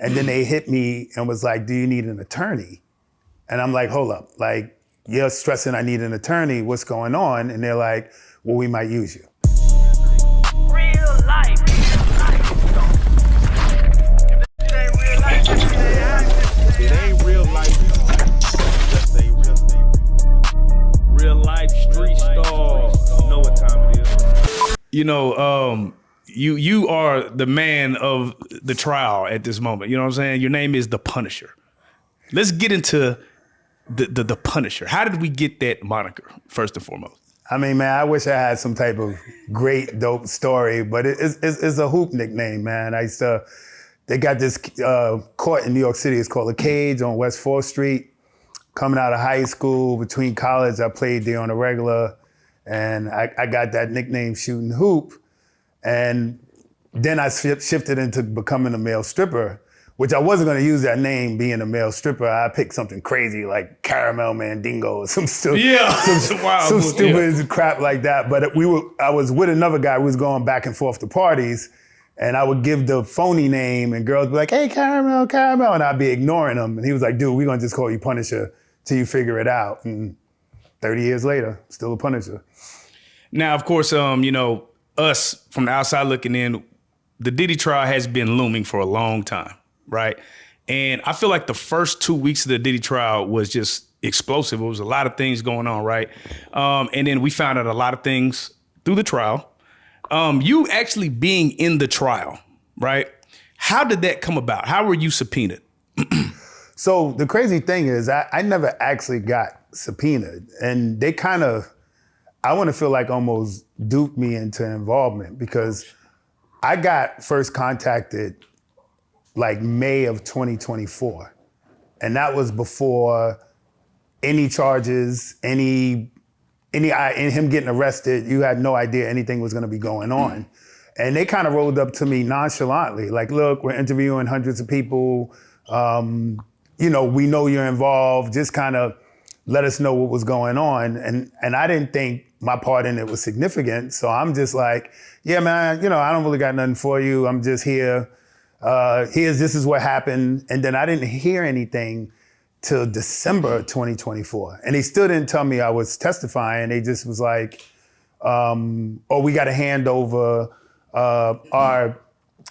And then they hit me and was like, do you need an attorney? And I'm like, hold up, like, you're stressing I need an attorney, what's going on? And they're like, well, we might use you. Real life. It ain't real life. Just ain't real life. Street Starz. You know what time it is. You know, you are the man of the trial at this moment. You know what I'm saying? Your name is the Punisher. Let's get into the Punisher. How did we get that moniker, first and foremost? I mean, man, I wish I had some type of great, dope story, but it's a hoop nickname, man. They got this court in New York City. It's called The Cage on West 4th Street. Coming out of high school, between college, I played there on a regular, and I got that nickname shooting hoop. And then I shifted into becoming a male stripper, which I wasn't gonna use that name being a male stripper. I picked something crazy like Caramel Mandingo or some stupid crap like that. But I was with another guy who was going back and forth to parties, and I would give the phony name and girls would be like, hey, Caramel, Caramel, and I'd be ignoring them. And he was like, dude, we're gonna just call you Punisher till you figure it out. And 30 years later, still a Punisher. Now, of course, you know, us from the outside looking in, the Diddy trial has been looming for a long time, right? And I feel like the first 2 weeks of the Diddy trial was just explosive. It was a lot of things going on, right? And then we found out a lot of things through the trial. You actually being in the trial, right? How did that come about? How were you subpoenaed? So the crazy thing is I never actually got subpoenaed, and they kind of, I want to feel like almost duped me into involvement, because I got first contacted like May of 2024. And that was before any charges, any him getting arrested. You had no idea anything was gonna be going on. And they kind of rolled up to me nonchalantly, like, look, we're interviewing hundreds of people. You know, we know you're involved, just kind of let us know what was going on. And I didn't think my part in it was significant. So I'm just like, yeah, man, you know, I don't really got nothing for you. I'm just here. This is what happened. And then I didn't hear anything till December 2024. And they still didn't tell me I was testifying. They just was like, oh, we got to hand over our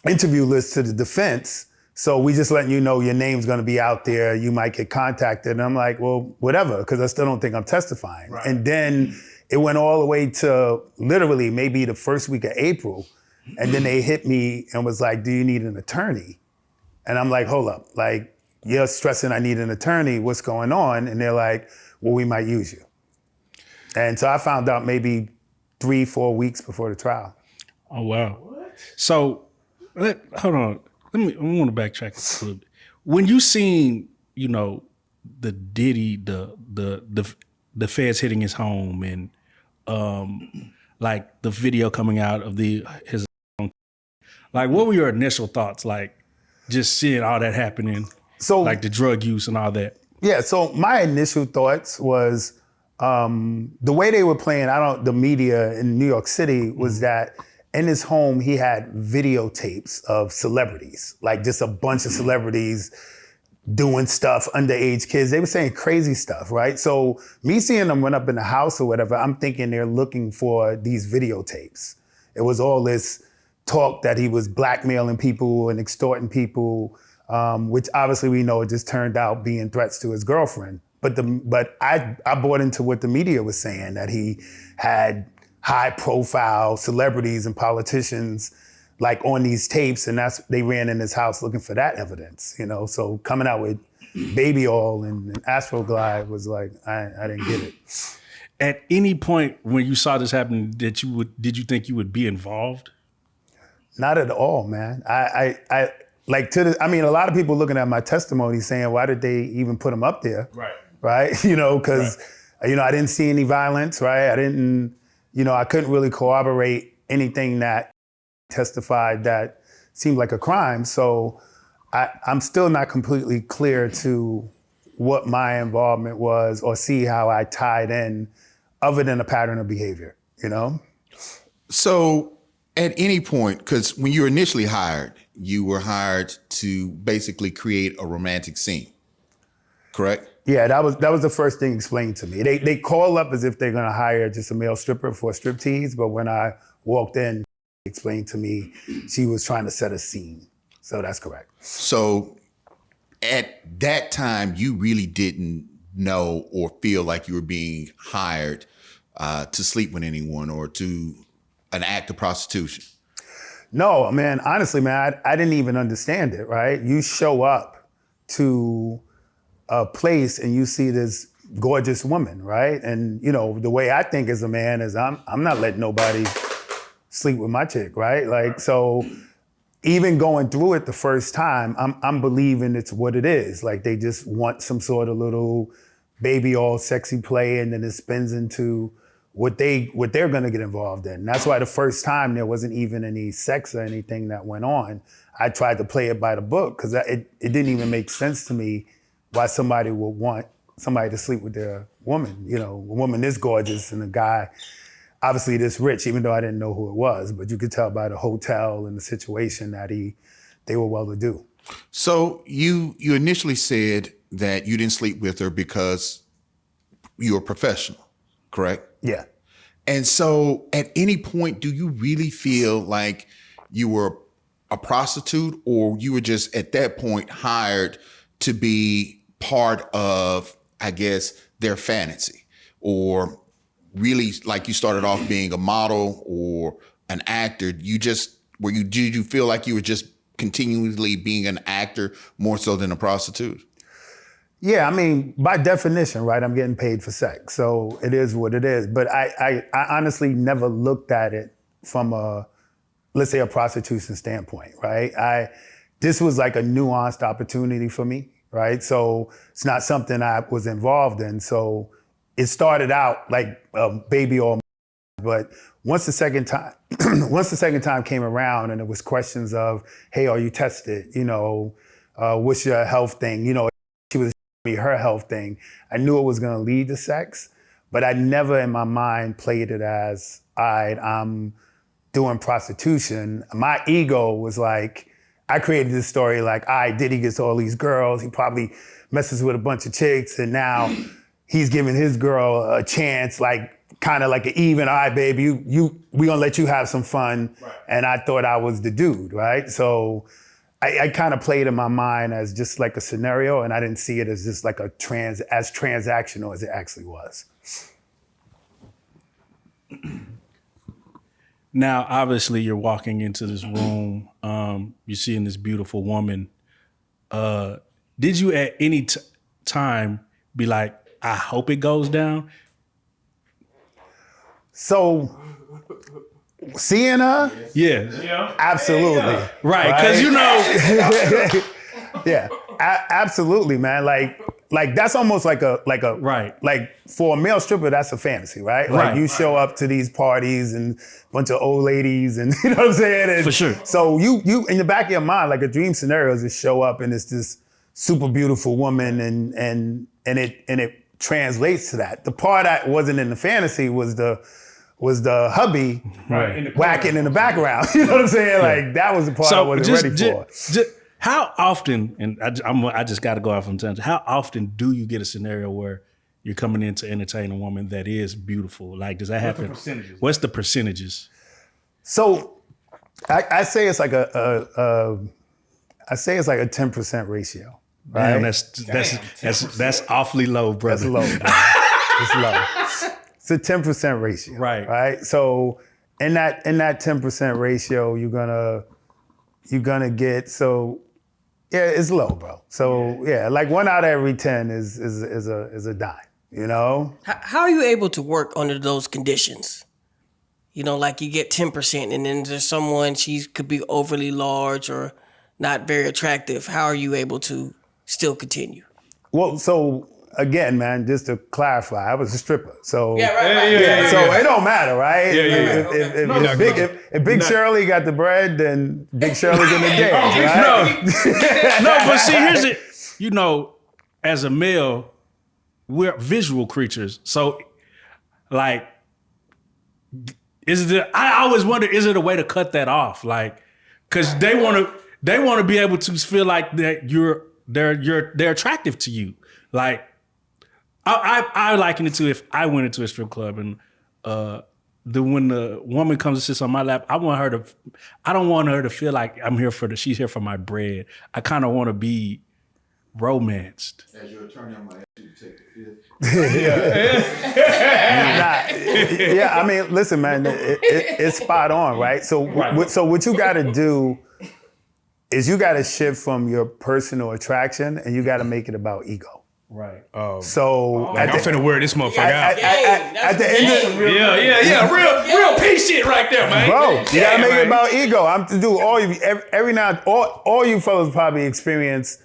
interview list to the defense. So we just letting you know your name's gonna be out there. You might get contacted. And I'm like, well, whatever, because I still don't think I'm testifying. Right. And then it went all the way to literally maybe the first week of April. And then they hit me and was like, do you need an attorney? And I'm like, hold up, like, you're stressing I need an attorney, what's going on? And they're like, well, we might use you. And so I found out maybe 3-4 weeks before the trial. Oh, wow. What? So, hold on. I want to backtrack a little bit. When you seen, you know, the Diddy, the feds hitting his home, and like the video coming out of his own, like, what were your initial thoughts? Like, just seeing all that happening, so like the drug use and all that. Yeah. So my initial thoughts was the way they were playing. The media in New York City was that. In his home, he had videotapes of celebrities, like just a bunch of celebrities doing stuff, underage kids. They were saying crazy stuff, right? So me seeing them run up in the house or whatever, I'm thinking they're looking for these videotapes. It was all this talk that he was blackmailing people and extorting people, which obviously we know it just turned out being threats to his girlfriend. But I bought into what the media was saying, that he had high profile celebrities and politicians like on these tapes, and they ran in his house looking for that evidence, you know? So coming out with Baby Oil and Astroglide was like, I didn't get it. At any point when you saw this happen, did you think you would be involved? Not at all, man. I mean, a lot of people looking at my testimony saying, why did they even put him up there? Right? You know, because, you know, I didn't see any violence, right? I couldn't really corroborate anything that testified that seemed like a crime. So I'm still not completely clear to what my involvement was or see how I tied in other than a pattern of behavior, you know? So At any point, because when you were initially hired, you were hired to basically create a romantic scene, correct? Yeah, that was the first thing explained to me. They call up as if they're gonna hire just a male stripper for a striptease, but when I walked in, they explained to me she was trying to set a scene. So that's correct. So at that time, you really didn't know or feel like you were being hired to sleep with anyone or to an act of prostitution. No, man, honestly, man, I didn't even understand it, right? You show up to a place and you see this gorgeous woman, right? And you know, the way I think as a man is I'm not letting nobody sleep with my chick, right? Like, so even going through it the first time, I'm believing it's what it is. Like they just want some sort of little baby all sexy play, and then it spins into what they're gonna get involved in. And that's why the first time there wasn't even any sex or anything that went on. I tried to play it by the book because it didn't even make sense to me why somebody would want somebody to sleep with their woman. You know, a woman this gorgeous and a guy obviously this rich, even though I didn't know who it was, but you could tell by the hotel and the situation that they were well to do. So you initially said that you didn't sleep with her because you were professional, correct? Yeah. And so at any point, do you really feel like you were a prostitute, or you were just at that point hired to be part of, I guess, their fantasy? Or really, like, you started off being a model or an actor, did you feel like you were just continually being an actor more so than a prostitute? Yeah, I mean, by definition, right, I'm getting paid for sex. So it is what it is. But I honestly never looked at it from let's say a prostitution standpoint, right? This was like a nuanced opportunity for me, right? So it's not something I was involved in. So it started out like a baby or, but once the second time came around and it was questions of, hey, are you tested? You know, what's your health thing? You know, she was me her health thing. I knew it was gonna lead to sex, but I never in my mind played it as, all right, I'm doing prostitution. My ego was like, I created this story like, all right, Diddy gets all these girls, he probably messes with a bunch of chicks, and now he's giving his girl a chance, like kind of like an even, all right, baby, we gonna let you have some fun. Right. And I thought I was the dude, right? So I kind of played in my mind as just like a scenario, and I didn't see it as just like as transactional as it actually was. Now, obviously, you're walking into this room. You're seeing this beautiful woman. Did you at any time be like, I hope it goes down? So, seeing her? Yeah. Absolutely. Right, because you know. Yeah, absolutely, man. Like that's almost like a right. Like for a male stripper, that's a fantasy, right? Like Right. you show up to these parties and a bunch of old ladies, and you know what I'm saying? And For sure. So you in the back of your mind, like a dream scenario is to show up and it's this super beautiful woman, and it translates to that. The part that wasn't in the fantasy was the hubby whacking in the background. You know what I'm saying? Like that was the part I wasn't ready for. How often, and I just got to go off on tangent. How often do you get a scenario where you're coming in to entertain a woman that is beautiful? Like, does that happen? What's the percentages? So, I say it's like a 10% ratio. Right? Damn, that's awfully low, brother. That's low. Man. It's low. It's a 10% ratio. Right. Right. So in that 10% ratio, you're gonna get, so yeah, it's low, bro. So yeah, like 1 out of every 10 is a dime, you know? How are you able to work under those conditions? You know, like you get 10% and then there's someone, she could be overly large or not very attractive. How are you able to still continue? Well, so again, man, just to clarify, I was a stripper. So Yeah, right. so it don't matter, right? Yeah. If Big Shirley got the bread, then Big Shirley's in the dance, right? No, but see, here's it. You know, as a male, we're visual creatures. So, like, I always wonder, is it a way to cut that off? Like, because they want to be able to feel like that they're attractive to you. Like, I liken it to if I went into a strip club and when the woman comes and sits on my lap, I don't want her to feel like she's here for my bread. I kind of want to be romanced. As your attorney, I'm gonna ask you to take the fifth. Yeah, I mean, listen, man, it's spot on, right? So what you got to do is you got to shift from your personal attraction and you got to make it about ego. Right. So I'm finna wear this motherfucker out. at the end of Real peace shit right there, man. bro, you gotta make it about ego. I'm to do all you every now all you fellas probably experience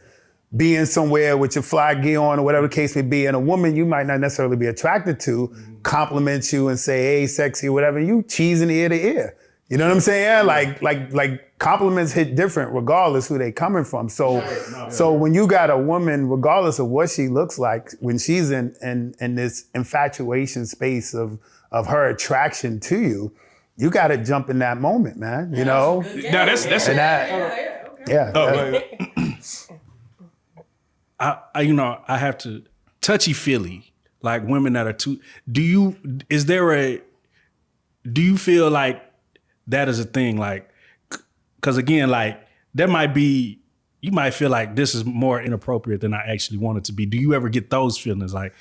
being somewhere with your fly gear on or whatever the case may be, and a woman you might not necessarily be attracted to compliments you and say, hey, sexy, whatever, you cheesing ear to ear. You know what I'm saying? Like compliments hit different regardless who they coming from. So when you got a woman, regardless of what she looks like, when she's in this infatuation space of her attraction to you, you got to jump in that moment, man. You know? No, that's it. I have to touchy-feely, like women that are too. Do you feel like that is a thing? Like, because again, like there might be, you might feel like this is more inappropriate than I actually want it to be. Do you ever get those feelings? Like,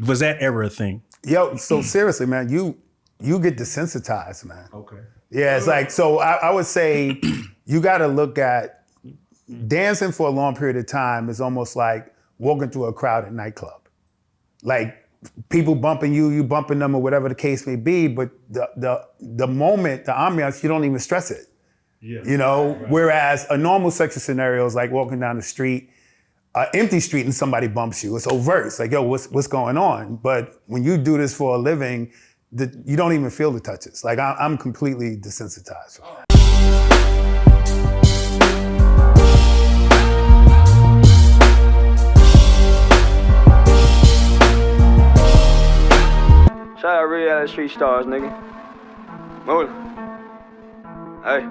was that ever a thing? Yo, so seriously, man, you get desensitized, man. Okay. Yeah, it's like, so I would say you got to look at dancing for a long period of time is almost like walking through a crowded nightclub. Like people bumping you bumping them or whatever the case may be, but the moment, the ambiance, you don't even stress it. Yeah. You know, right. Whereas a normal sexual scenario is like walking down the street, empty street, and somebody bumps you. It's overt. It's like, yo, what's going on? But when you do this for a living, you don't even feel the touches. Like I'm completely desensitized. Shout out Reallyfe Street Stars, nigga. Move. Hey.